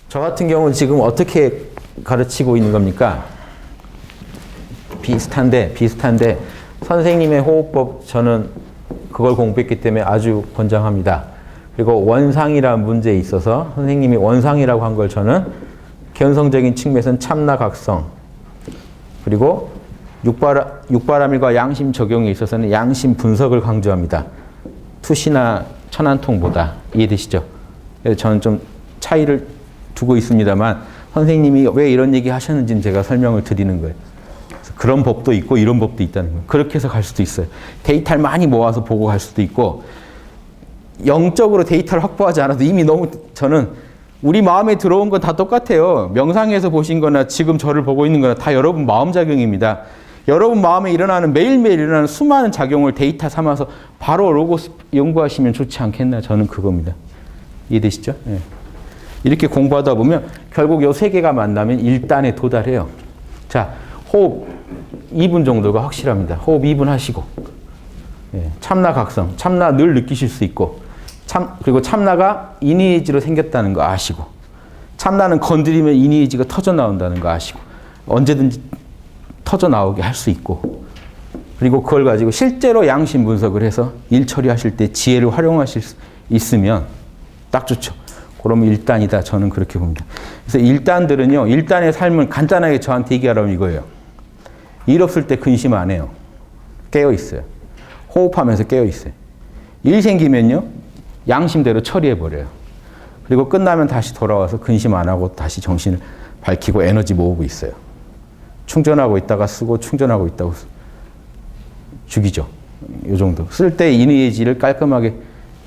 저 같은 경우는 지금 어떻게 가르치고 있는 겁니까? 비슷한데 선생님의 호흡법 저는 그걸 공부했기 때문에 아주 권장합니다. 그리고 원상이라는 문제에 있어서 선생님이 원상이라고 한 걸 저는 견성적인 측면에서는 참나각성, 그리고 육바라밀과 양심 적용에 있어서는 양심 분석을 강조합니다. 투시나 천안통보다. 이해되시죠? 그래서 저는 좀 차이를 두고 있습니다만 선생님이 왜 이런 얘기 하셨는지는 제가 설명을 드리는 거예요. 그런 법도 있고 이런 법도 있다는 거예요. 그렇게 해서 갈 수도 있어요. 데이터를 많이 모아서 보고 갈 수도 있고, 영적으로 데이터를 확보하지 않아도 이미 너무, 저는 우리 마음에 들어온 건 다 똑같아요. 명상에서 보신 거나 지금 저를 보고 있는 거나 다 여러분 마음작용입니다. 여러분 마음에 일어나는, 매일매일 일어나는 수많은 작용을 데이터 삼아서 바로 로고스 연구하시면 좋지 않겠나, 저는 그겁니다. 이해되시죠? 네. 이렇게 공부하다 보면 결국 요 세 개가 만나면 1단에 도달해요. 자, 호흡 2분 정도가 확실합니다. 호흡 2분 하시고, 예, 참나각성, 참나 늘 느끼실 수 있고, 그리고 참나가 이니에이지로 생겼다는 거 아시고, 참나는 건드리면 이니에이지가 터져 나온다는 거 아시고, 언제든지 터져 나오게 할 수 있고, 그리고 그걸 가지고 실제로 양심 분석을 해서 일 처리하실 때 지혜를 활용하실 수 있으면 딱 좋죠. 그러면 1단이다. 저는 그렇게 봅니다. 그래서 1단들은요, 1단의 삶은 간단하게 저한테 얘기하라면 이거예요. 일 없을 때 근심 안 해요. 깨어 있어요. 호흡하면서 깨어 있어요. 일 생기면요, 양심대로 처리해버려요. 그리고 끝나면 다시 돌아와서 근심 안 하고 다시 정신을 밝히고 에너지 모으고 있어요. 충전하고 있다가 쓰고 충전하고 있다고 죽이죠. 이 정도. 쓸 때 이니에이지를 깔끔하게,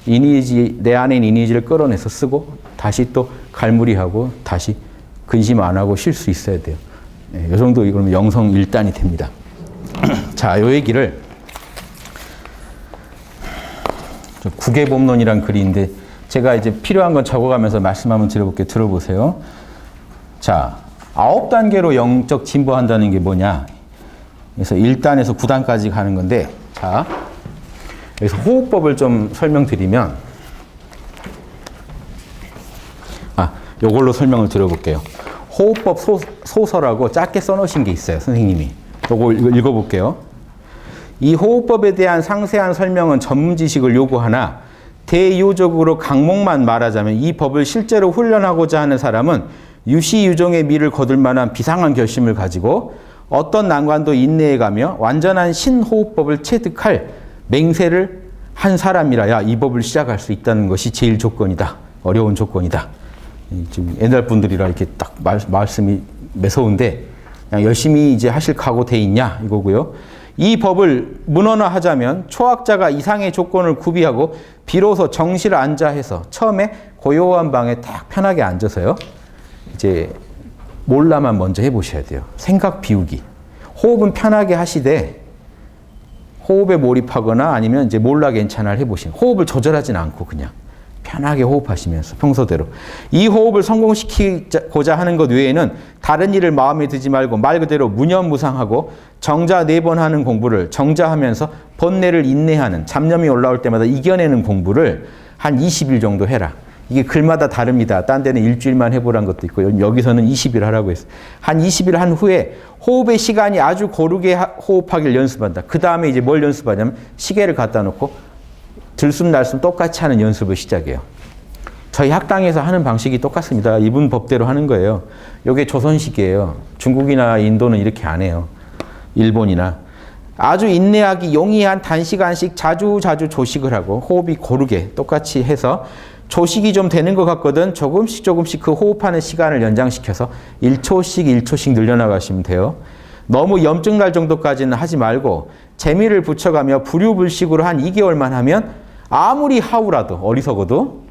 내 안에 있는 이니에이지를 끌어내서 쓰고 다시 또 갈무리하고 다시 근심 안 하고 쉴 수 있어야 돼요. 네, 이 정도 그러면 영성 1단이 됩니다. 자, 이 얘기를 구계법론이란 글인데 제가 이제 필요한 건 적어가면서 말씀 한번 드려볼게요. 들어보세요. 자, 9단계로 영적 진보한다는 게 뭐냐? 그래서 1단에서 9단까지 가는 건데, 자, 여기서 호흡법을 좀 설명드리면, 요걸로 설명을 드려볼게요. 호흡법 소설하고 짧게 써놓으신 게 있어요, 선생님이. 요거 읽어볼게요. 이 호흡법에 대한 상세한 설명은 전문 지식을 요구하나 대유적으로 강목만 말하자면 이 법을 실제로 훈련하고자 하는 사람은 유시유종의 미를 거둘 만한 비상한 결심을 가지고 어떤 난관도 인내해가며 완전한 신호흡법을 체득할 맹세를 한 사람이라야 이 법을 시작할 수 있다는 것이 제일 조건이다. 어려운 조건이다. 지금 옛날 분들이라 이렇게 딱 말씀이 매서운데 그냥 열심히 이제 하실 각오 돼 있냐 이거고요. 이 법을 문헌화하자면 초학자가 이상의 조건을 구비하고 비로소 정실을 앉아 해서 처음에 고요한 방에 딱 편하게 앉아서요. 이제 몰라만 먼저 해보셔야 돼요. 생각 비우기. 호흡은 편하게 하시되 호흡에 몰입하거나 아니면 이제 몰라 괜찮아를 해보시는. 호흡을 조절하진 않고 그냥 편하게 호흡하시면서 평소대로. 이 호흡을 성공시키고자 하는 것 외에는 다른 일을 마음에 두지 말고 말 그대로 무념무상하고 정자 4번 하는 공부를 정자하면서 번뇌를 인내하는, 잡념이 올라올 때마다 이겨내는 공부를 한 20일 정도 해라. 이게 글마다 다릅니다. 딴 데는 일주일만 해보라는 것도 있고 여기서는 20일 하라고 했어요. 한 20일 한 후에 호흡의 시간이 아주 고르게 호흡하기를 연습한다. 그 다음에 이제 뭘 연습하냐면 시계를 갖다 놓고 들숨날숨 똑같이 하는 연습을 시작해요. 저희 학당에서 하는 방식이 똑같습니다. 이분 법대로 하는 거예요. 이게 조선식이에요. 중국이나 인도는 이렇게 안 해요. 일본이나. 아주 인내하기 용이한 단시간씩 자주 조식을 하고 호흡이 고르게 똑같이 해서 조식이 좀 되는 것 같거든 조금씩 그 호흡하는 시간을 연장시켜서 1초씩 늘려나가시면 돼요. 너무 염증 날 정도까지는 하지 말고 재미를 붙여가며 불유불식으로 한 2개월만 하면 아무리 하우라도 어리석어도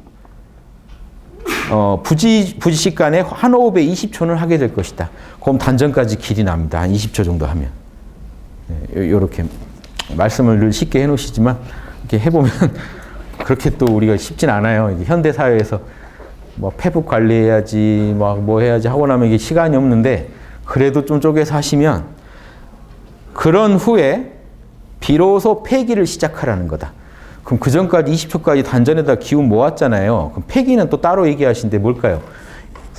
부지식간에 한 호흡에 20초는 하게 될 것이다. 그럼 단전까지 길이 납니다. 한 20초 정도 하면. 이렇게 말씀을 늘 쉽게 해놓으시지만 이렇게 해보면 그렇게 또 우리가 쉽진 않아요. 현대 사회에서 뭐 페북 관리해야지, 뭐 해야지 하고 나면 이게 시간이 없는데 그래도 좀 쪼개서 하시면 그런 후에 비로소 폐기를 시작하라는 거다. 그럼 그 전까지 20초까지 단전에다 기운 모았잖아요. 그럼 폐기는 또 따로 얘기하시는데 뭘까요?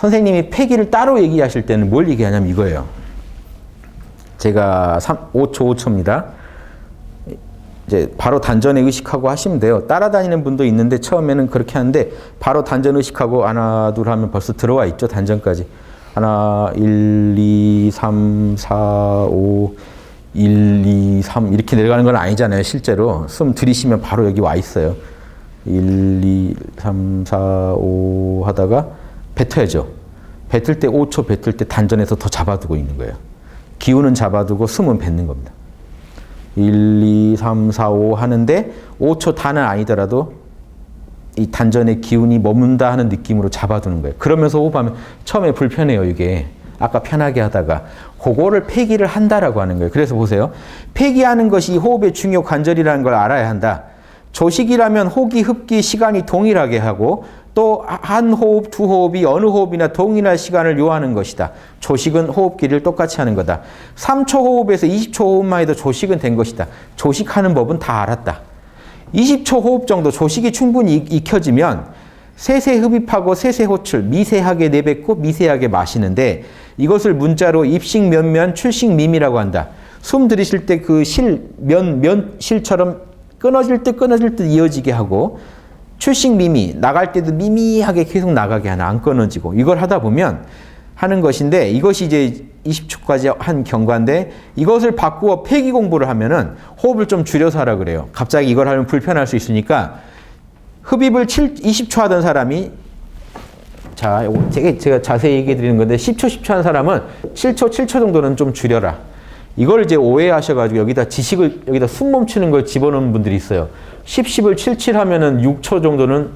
선생님이 폐기를 따로 얘기하실 때는 뭘 얘기하냐면 이거예요. 제가 5초 5초입니다. 이제 바로 단전에 의식하고 하시면 돼요. 따라다니는 분도 있는데 처음에는 그렇게 하는데 바로 단전 의식하고 하나 둘 하면 벌써 들어와 있죠. 단전까지. 하나 1, 2, 3, 4, 5 1, 2, 3 이렇게 내려가는 건 아니잖아요. 실제로. 숨 들이쉬면 바로 여기 와 있어요. 1, 2, 3, 4, 5 하다가 뱉어야죠. 뱉을 때 5초 뱉을 때 단전에서 더 잡아두고 있는 거예요. 기운은 잡아두고 숨은 뱉는 겁니다. 1, 2, 3, 4, 5 하는데 5초 다는 아니더라도 이 단전의 기운이 머문다 하는 느낌으로 잡아두는 거예요. 그러면서 호흡하면 처음에 불편해요. 이게. 아까 편하게 하다가 그거를 폐기를 한다라고 하는 거예요. 그래서 보세요. 폐기하는 것이 호흡의 중요 관절이라는 걸 알아야 한다. 조식이라면 호기, 흡기 시간이 동일하게 하고 또 한 호흡, 두 호흡이 어느 호흡이나 동일한 시간을 요하는 것이다. 조식은 호흡기를 똑같이 하는 거다. 3초 호흡에서 20초 호흡만 해도 조식은 된 것이다. 조식하는 법은 다 알았다. 20초 호흡 정도 조식이 충분히 익혀지면 세세 흡입하고 세세 호출, 미세하게 내뱉고 미세하게 마시는데 이것을 문자로 입식 면면 출식 밈이라고 한다. 숨 들이쉴 때 그 실처럼 끊어질 듯 이어지게 하고 출식 미미, 나갈 때도 미미하게 계속 나가게 하나, 안 끊어지고. 이걸 하다 보면 하는 것인데 이것이 이제 20초까지 한 경과인데 이것을 바꾸어 폐기 공부를 하면은 호흡을 좀 줄여서 하라 그래요. 갑자기 이걸 하면 불편할 수 있으니까 흡입을 20초 하던 사람이 자, 제가 자세히 얘기해 드리는 건데 10초 하는 사람은 7초 정도는 좀 줄여라. 이걸 이제 오해하셔가지고 여기다 숨 멈추는 걸 집어넣는 분들이 있어요. 10을 77 하면은 6초 정도는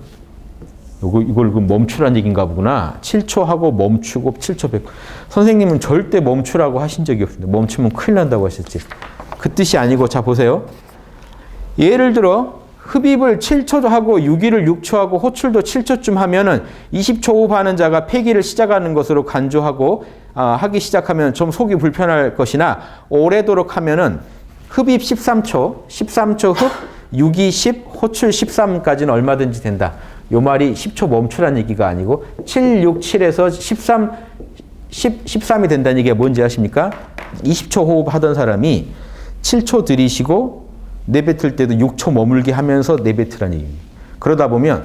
이걸 멈추란 얘기인가 보구나. 7초 하고 멈추고 7초 100. 선생님은 절대 멈추라고 하신 적이 없습니다. 멈추면 큰일 난다고 하셨지. 그 뜻이 아니고 자 보세요. 예를 들어 흡입을 7초 하고 유기를 6초 하고 호출도 7초쯤 하면은 20초 호흡하는 자가 폐기를 시작하는 것으로 간주하고 하기 시작하면 좀 속이 불편할 것이나 오래도록 하면은 흡입 13초 흡, 유기 10, 호출 13까지는 얼마든지 된다. 요 말이 10초 멈추란 얘기가 아니고 7, 6, 7에서 13이 된다는 얘기가 뭔지 아십니까? 20초 호흡 하던 사람이 7초 들이쉬고 내뱉을 때도 6초 머물게 하면서 내뱉으라는 얘기입니다. 그러다 보면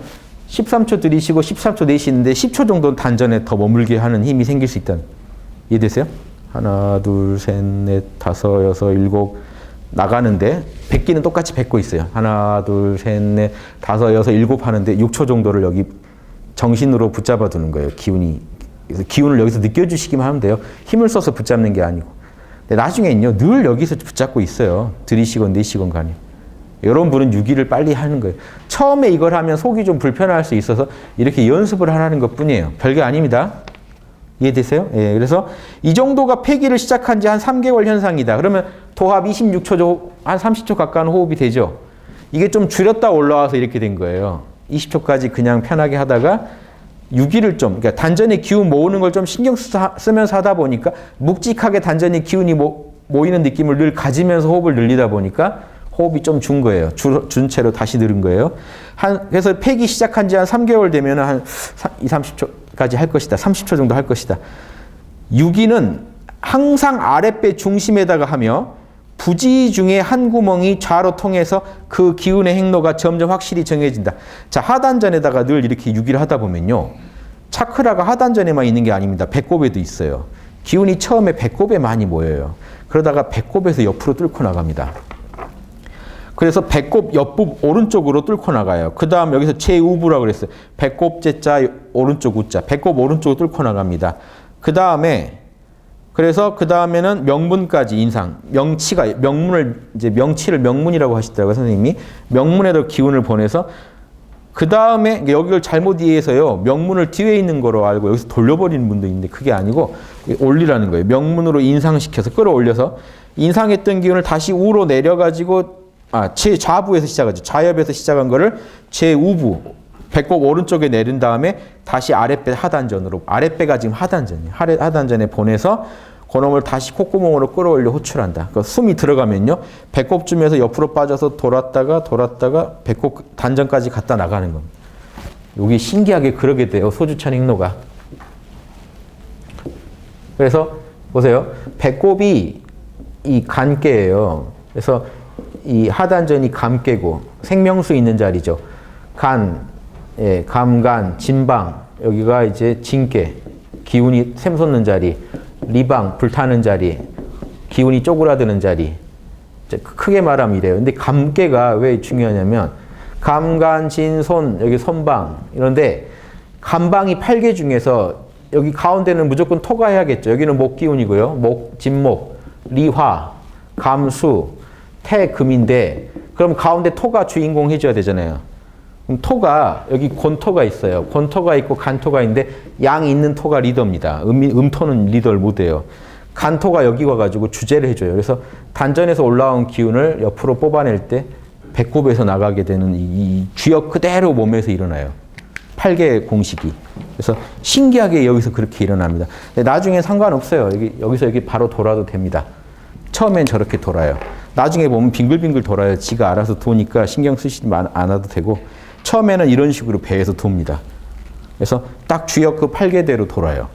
13초 들이쉬고 13초 내쉬는데 10초 정도는 단전에 더 머물게 하는 힘이 생길 수 있다는. 이해되세요? 하나, 둘, 셋, 넷, 다섯, 여섯, 일곱 나가는데 뱉기는 똑같이 뱉고 있어요. 하나, 둘, 셋, 넷, 다섯, 여섯, 일곱 하는데 6초 정도를 여기 정신으로 붙잡아 두는 거예요. 그래서 기운을 여기서 느껴주시기만 하면 돼요. 힘을 써서 붙잡는 게 아니고. 나중에는요, 늘 여기서 붙잡고 있어요. 들이쉬건 내쉬건 간에. 이런 분은 유기를 빨리 하는 거예요. 처음에 이걸 하면 속이 좀 불편할 수 있어서 이렇게 연습을 하라는 것 뿐이에요. 별게 아닙니다. 이해되세요? 예, 그래서 이 정도가 폐기를 시작한 지 한 3개월 현상이다. 그러면 도합 26초, 한 30초 가까운 호흡이 되죠. 이게 좀 줄였다 올라와서 이렇게 된 거예요. 20초까지 그냥 편하게 하다가 유기를 그러니까 단전에 기운 모으는 걸 좀 신경 쓰면서 하다 보니까 묵직하게 단전에 기운이 모이는 느낌을 늘 가지면서 호흡을 늘리다 보니까 호흡이 좀 준 거예요. 준 채로 다시 늘은 거예요. 그래서 폐기 시작한 지 한 3개월 되면 한 2, 30초까지 할 것이다. 30초 정도 할 것이다. 유기는 항상 아랫배 중심에다가 하며 부지 중에 한 구멍이 좌로 통해서 그 기운의 행로가 점점 확실히 정해진다. 자, 하단전에다가 늘 이렇게 유기를 하다 보면요. 차크라가 하단전에만 있는 게 아닙니다. 배꼽에도 있어요. 기운이 처음에 배꼽에 많이 모여요. 그러다가 배꼽에서 옆으로 뚫고 나갑니다. 그래서 배꼽 옆부분 오른쪽으로 뚫고 나가요. 그 다음 여기서 제우부라고 그랬어요. 배꼽 제자 오른쪽 우자. 배꼽 오른쪽으로 뚫고 나갑니다. 그 다음에는 명문까지 인상. 명치를 명문이라고 하시더라고요, 선생님이. 명문에도 기운을 보내서 그 다음에 여기를 잘못 이해해서요. 명문을 뒤에 있는 거로 알고 여기서 돌려버리는 분도 있는데 그게 아니고 올리라는 거예요. 명문으로 인상시켜서 끌어올려서 인상했던 기운을 다시 우로 내려가지고 제좌부에서 시작하죠. 좌엽에서 시작한 거를 제우부, 배꼽 오른쪽에 내린 다음에 다시 아랫배 하단전으로, 아랫배가 지금 하단전이에요. 하단전에 보내서 그놈을 다시 콧구멍으로 끌어올려 호출한다. 그러니까 숨이 들어가면요. 배꼽쯤에서 옆으로 빠져서 돌았다가 배꼽 단전까지 갔다 나가는 겁니다. 여기 신기하게 그러게 돼요. 소주찬 행로가. 그래서 보세요. 배꼽이 이 간깨예요. 그래서 이 하단전이 감깨고 생명수 있는 자리죠. 간, 예, 감간, 진방, 여기가 이제 진깨, 기운이 샘솟는 자리, 리방, 불타는 자리, 기운이 쪼그라드는 자리. 크게 말하면 이래요. 근데 감깨가 왜 중요하냐면 감간, 진, 손, 여기 손방 이런데 감방이 8개 중에서 여기 가운데는 무조건 토가 해야겠죠. 여기는 목 기운이고요. 목, 진목, 리화, 감수, 태금인데 그럼 가운데 토가 주인공 해줘야 되잖아요. 그럼 토가 여기 곤토가 있어요. 곤토가 있고 간토가 있는데 양 있는 토가 리더입니다. 음토는 리더를 못해요. 간토가 여기 와가지고 주제를 해줘요. 그래서 단전에서 올라온 기운을 옆으로 뽑아낼 때 배꼽에서 나가게 되는 이 주역 그대로 몸에서 일어나요. 8개 공식이. 그래서 신기하게 여기서 그렇게 일어납니다. 근데 나중에 상관없어요. 여기서 여기 바로 돌아도 됩니다. 처음엔 저렇게 돌아요. 나중에 보면 빙글빙글 돌아요. 지가 알아서 도니까 신경 쓰시지 않아도 되고 처음에는 이런 식으로 배에서 돕니다. 그래서 딱 주역 그 8개대로 돌아요.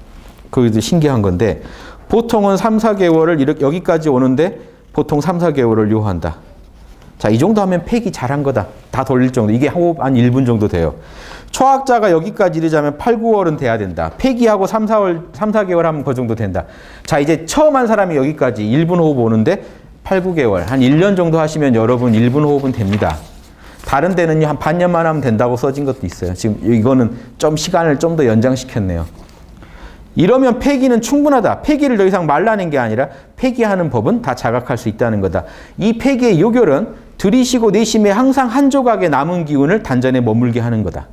그게 신기한 건데 보통은 3, 4개월을 이렇게 여기까지 오는데 보통 3, 4개월을 요한다. 자, 이 정도 하면 폐기 잘한 거다. 다 돌릴 정도. 이게 호흡 한 1분 정도 돼요. 초학자가 여기까지 이르자면 8, 9월은 돼야 된다. 폐기하고 3, 4개월 하면 그 정도 된다. 자, 이제 처음 한 사람이 여기까지 1분 호흡 오는데 8, 9개월, 한 1년 정도 하시면 여러분 1분 호흡은 됩니다. 다른 데는요, 한 반년만 하면 된다고 써진 것도 있어요. 지금 이거는 좀 시간을 좀 더 연장시켰네요. 이러면 폐기는 충분하다. 폐기를 더 이상 말라는 게 아니라 폐기하는 법은 다 자각할 수 있다는 거다. 이 폐기의 요결은 들이쉬고 내쉬며 항상 한 조각의 남은 기운을 단전에 머물게 하는 거다.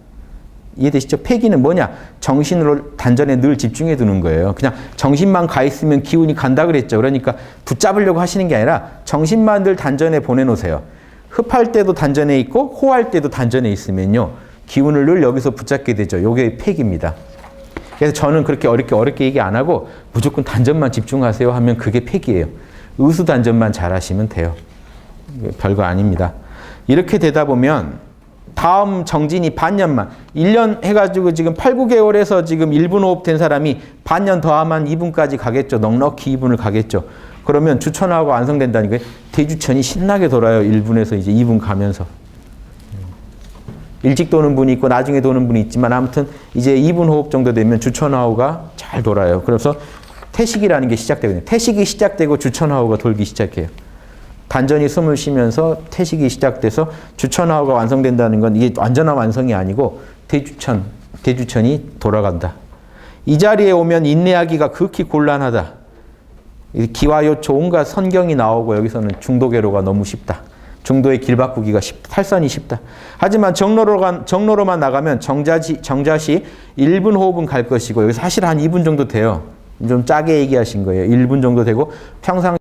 이해되시죠? 폐기는 뭐냐? 정신으로 단전에 늘 집중해 두는 거예요. 그냥 정신만 가 있으면 기운이 간다 그랬죠. 그러니까 붙잡으려고 하시는 게 아니라 정신만 늘 단전에 보내놓으세요. 흡할 때도 단전에 있고 호할 때도 단전에 있으면요. 기운을 늘 여기서 붙잡게 되죠. 이게 폐기입니다. 그래서 저는 그렇게 어렵게 얘기 안 하고 무조건 단전만 집중하세요 하면 그게 폐기예요. 의수 단전만 잘 하시면 돼요. 별거 아닙니다. 이렇게 되다 보면 다음 정진이 반년만 1년 해가지고 지금 8, 9개월에서 지금 1분 호흡 된 사람이 반년 더 하면 2분까지 가겠죠. 넉넉히 2분을 가겠죠. 그러면 주천하고 완성된다는 거예요. 대주천이 신나게 돌아요. 1분에서 이제 2분 가면서. 일찍 도는 분이 있고 나중에 도는 분이 있지만 아무튼 이제 2분 호흡 정도 되면 주천하우가 잘 돌아요. 그래서 태식이라는 게 시작되거든요. 태식이 시작되고 주천하우가 돌기 시작해요. 단전히 숨을 쉬면서 태식이 시작돼서 주천하우가 완성된다는 건 이게 완전한 완성이 아니고 대주천이 돌아간다. 이 자리에 오면 인내하기가 극히 곤란하다. 기와요초 온갖 선경이 나오고 여기서는 중도계로가 너무 쉽다. 중도의 길 바꾸기가 탈선이 쉽다. 하지만 정로로만 나가면 정자시 1분 호흡은 갈 것이고 여기 사실 한 2분 정도 돼요. 좀 짜게 얘기하신 거예요. 1분 정도 되고 평상시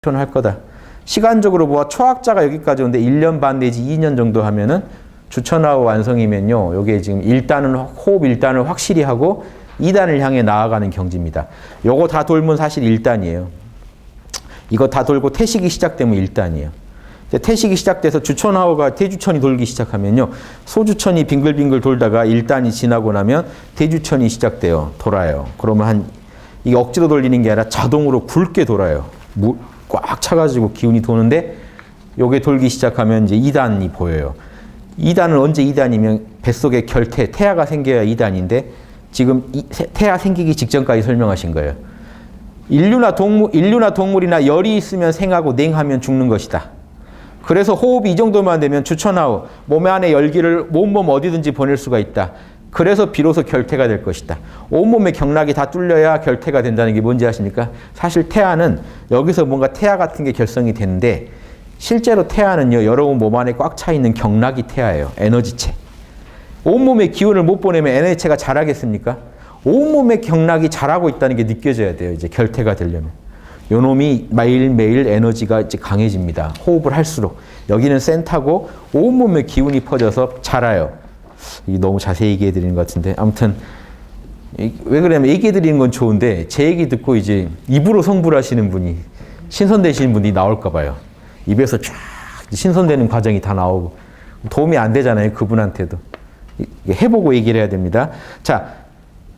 할 거다. 시간적으로 보아 초학자가 여기까지 오는데 1년 반 내지 2년 정도 하면은 주천하우 완성이면요. 여기에 지금 호흡 1단을 확실히 하고 2단을 향해 나아가는 경지입니다. 요거 다 돌면 사실 1단이에요. 이거 다 돌고 태식이 시작되면 1단이에요. 태식이 시작돼서 주천하우가 대주천이 돌기 시작하면요. 소주천이 빙글빙글 돌다가 1단이 지나고 나면 대주천이 시작돼요. 돌아요. 그러면 이게 억지로 돌리는 게 아니라 자동으로 굵게 돌아요. 꽉 차가지고 기운이 도는데 요게 돌기 시작하면 이제 2단이 보여요. 2단은 언제 2단이면 뱃속에 태아가 생겨야 2단인데 지금 태아 생기기 직전까지 설명하신 거예요. 인류나 동물이나 열이 있으면 생하고 냉하면 죽는 것이다. 그래서 호흡이 이 정도만 되면 주천하우, 몸 안에 열기를 온몸 어디든지 보낼 수가 있다. 그래서 비로소 결태가 될 것이다. 온몸의 경락이 다 뚫려야 결태가 된다는 게 뭔지 아십니까? 사실 태아는 여기서 뭔가 태아 같은 게 결성이 되는데 실제로 태아는요. 여러분 몸 안에 꽉 차 있는 경락이 태아예요. 에너지체. 온몸의 기운을 못 보내면 에너지체가 자라겠습니까? 온몸의 경락이 자라고 있다는 게 느껴져야 돼요. 이제 결태가 되려면. 요 놈이 매일매일 에너지가 이제 강해집니다. 호흡을 할수록. 여기는 센터고 온몸의 기운이 퍼져서 자라요. 이게 너무 자세히 얘기해 드리는 것 같은데. 아무튼, 왜 그러냐면 얘기해 드리는 건 좋은데, 제 얘기 듣고 이제 입으로 성불 하시는 분이, 신선되시는 분이 나올까 봐요. 입에서 쫙 신선되는 과정이 다 나오고. 도움이 안 되잖아요. 그분한테도. 해보고 얘기를 해야 됩니다. 자,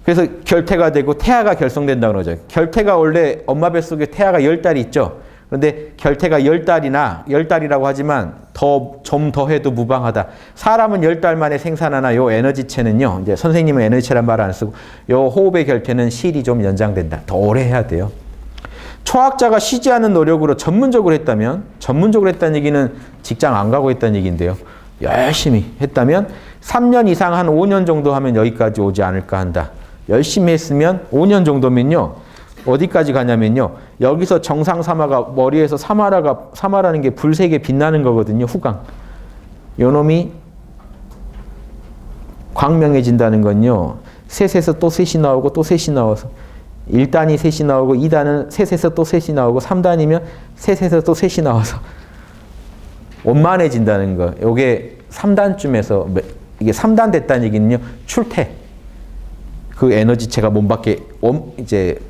그래서 결태가 되고 태아가 결성된다고 그러죠. 결태가 원래 엄마 뱃속에 태아가 10달이 있죠. 그런데 결태가 10달이라고 하지만 좀 더 해도 무방하다. 사람은 10달 만에 생산하나 요 에너지체는요. 이제 선생님은 에너지체란 말 안 쓰고 요 호흡의 결태는 시일이 좀 연장된다. 더 오래 해야 돼요. 초학자가 쉬지 않은 노력으로 전문적으로 했다는 얘기는 직장 안 가고 했다는 얘기인데요. 열심히 했다면 3년 이상 한 5년 정도 하면 여기까지 오지 않을까 한다. 열심히 했으면 5년 정도면요. 어디까지 가냐면요. 여기서 정상 사마가 머리에서 사마라는 게 불색에 빛나는 거거든요. 후광. 요 놈이 광명해진다는 건요. 셋에서 또 셋이 나오고 또 셋이 나와서 1단이 셋이 나오고 2단은 셋에서 또 셋이 나오고 3단이면 셋에서 또 셋이 나와서 원만해진다는 거. 요게 3단쯤에서 이게 3단 됐다는 얘기는요. 출퇴. 그 에너지체가 몸 밖에 이제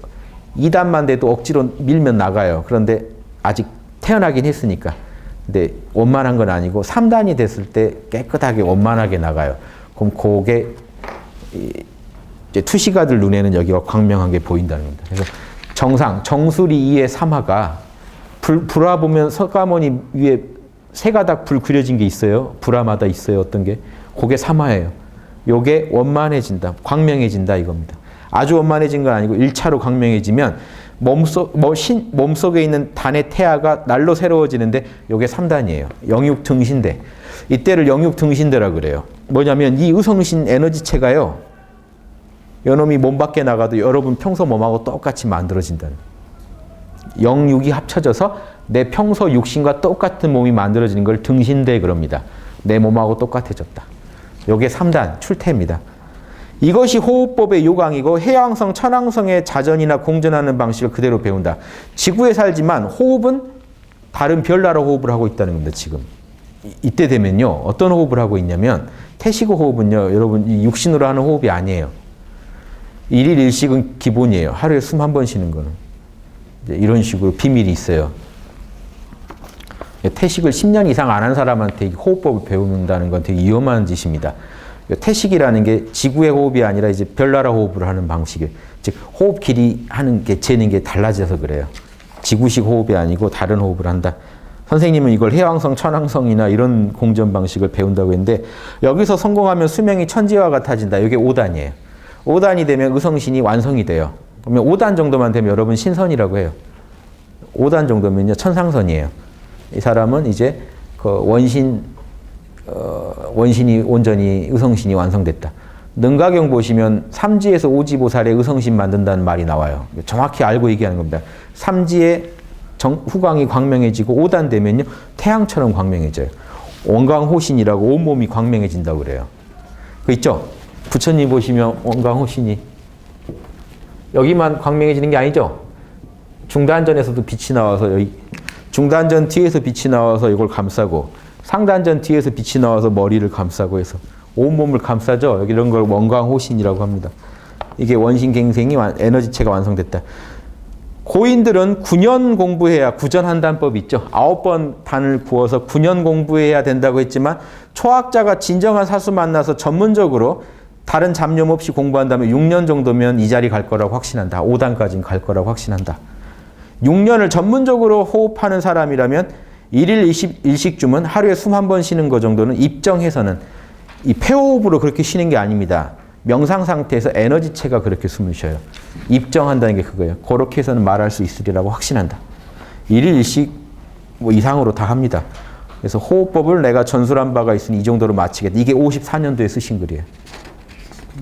2단만 돼도 억지로 밀면 나가요. 그런데 아직 태어나긴 했으니까. 근데 원만한 건 아니고 3단이 됐을 때 깨끗하게 원만하게 나가요. 그럼 그게 이제 투시가들 눈에는 여기가 광명한 게 보인다는 겁니다. 그래서 정수리 2의 삼화가 불화 보면 석가모니 위에 세 가닥 불 그려진 게 있어요. 불화마다 있어요. 어떤 게. 그게 삼화예요. 요게 원만해진다. 광명해진다 이겁니다. 아주 원만해진 건 아니고 1차로 광명해지면 몸속에 있는 단의 태아가 날로 새로워지는데 요게 3단이에요. 영육등신대. 이때를 영육등신대라 그래요. 뭐냐면 이 의성신 에너지체가요. 요놈이 몸 밖에 나가도 여러분 평소 몸하고 똑같이 만들어진다는 영육이 합쳐져서 내 평소 육신과 똑같은 몸이 만들어지는 걸 등신대 그럽니다. 내 몸하고 똑같아졌다. 요게 3단 출퇴입니다. 이것이 호흡법의 요강이고 해양성, 천왕성의 자전이나 공전하는 방식을 그대로 배운다. 지구에 살지만 호흡은 다른 별나라 호흡을 하고 있다는 겁니다. 지금. 이때 되면요. 어떤 호흡을 하고 있냐면 태식호 호흡은요. 여러분 육신으로 하는 호흡이 아니에요. 1일 1식은 기본이에요. 하루에 숨 한 번 쉬는 거는. 이런 식으로 비밀이 있어요. 태식을 10년 이상 안 한 사람한테 호흡법을 배운다는 건 되게 위험한 짓입니다. 태식이라는 게 지구의 호흡이 아니라 이제 별나라 호흡을 하는 방식이에요. 즉 호흡 길이 하는 게 재는 게 달라져서 그래요. 지구식 호흡이 아니고 다른 호흡을 한다. 선생님은 이걸 해왕성, 천왕성이나 이런 공전 방식을 배운다고 했는데 여기서 성공하면 수명이 천지와 같아진다. 이게 5단이에요. 5단이 되면 의성신이 완성이 돼요. 그러면 5단 정도만 되면 여러분 신선이라고 해요. 5단 정도면요 천상선이에요. 이 사람은 이제 그 원신이 온전히 의성신이 완성됐다. 능가경 보시면 삼지에서 오지보살의 의성신 만든다는 말이 나와요. 정확히 알고 얘기하는 겁니다. 삼지의 후광이 광명해지고 5단 되면요 태양처럼 광명해져요. 원광호신이라고 온몸이 광명해진다고 그래요. 그 있죠? 부처님 보시면 원광호신이 여기만 광명해지는 게 아니죠. 중단전에서도 빛이 나와서 여기 중단전 뒤에서 빛이 나와서 이걸 감싸고 상단전 뒤에서 빛이 나와서 머리를 감싸고 해서 온몸을 감싸죠. 여기 이런 걸 원광호신이라고 합니다. 이게 원신갱생이 에너지체가 완성됐다. 고인들은 9년 공부해야 구전한단법 있죠. 9번 단을 구워서 9년 공부해야 된다고 했지만 초학자가 진정한 사수 만나서 전문적으로 다른 잡념 없이 공부한다면 6년 정도면 이 자리 갈 거라고 확신한다. 5단까지는 갈 거라고 확신한다. 6년을 전문적으로 호흡하는 사람이라면 1일 1식쯤은 하루에 숨 한 번 쉬는 거 정도는 입정해서는 이 폐호흡으로 그렇게 쉬는 게 아닙니다. 명상 상태에서 에너지체가 그렇게 숨을 쉬어요. 입정한다는 게 그거예요. 그렇게 해서는 말할 수 있으리라고 확신한다. 1일 1식 뭐 이상으로 다 합니다. 그래서 호흡법을 내가 전술한 바가 있으니 이 정도로 마치겠다. 이게 54년도에 쓰신 글이에요.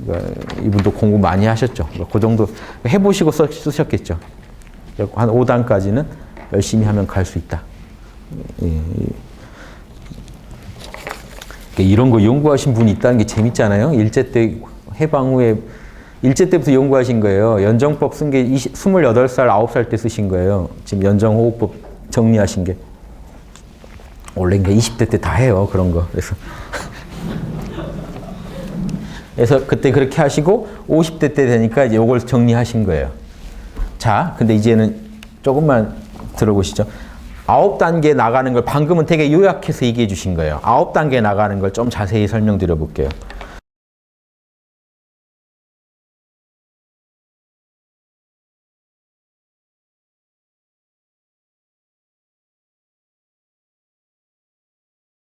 그러니까 이분도 공부 많이 하셨죠. 그 정도 해보시고 쓰셨겠죠. 한 5단까지는 열심히 하면 갈 수 있다. 이런 거 연구하신 분이 있다는 게 재밌잖아요. 일제 때 해방 후에 일제 때부터 연구하신 거예요. 연정법 쓴 게 28살, 9살 때 쓰신 거예요. 지금 연정호흡법 정리하신 게. 원래 20대 때 다 해요. 그런 거. 그래서 그때 그렇게 하시고 50대 때 되니까 이제 이걸 정리하신 거예요. 자, 근데 이제는 조금만 들어보시죠. 9단계 나가는 걸 방금은 되게 요약해서 얘기해 주신 거예요. 9단계 나가는 걸 좀 자세히 설명드려 볼게요.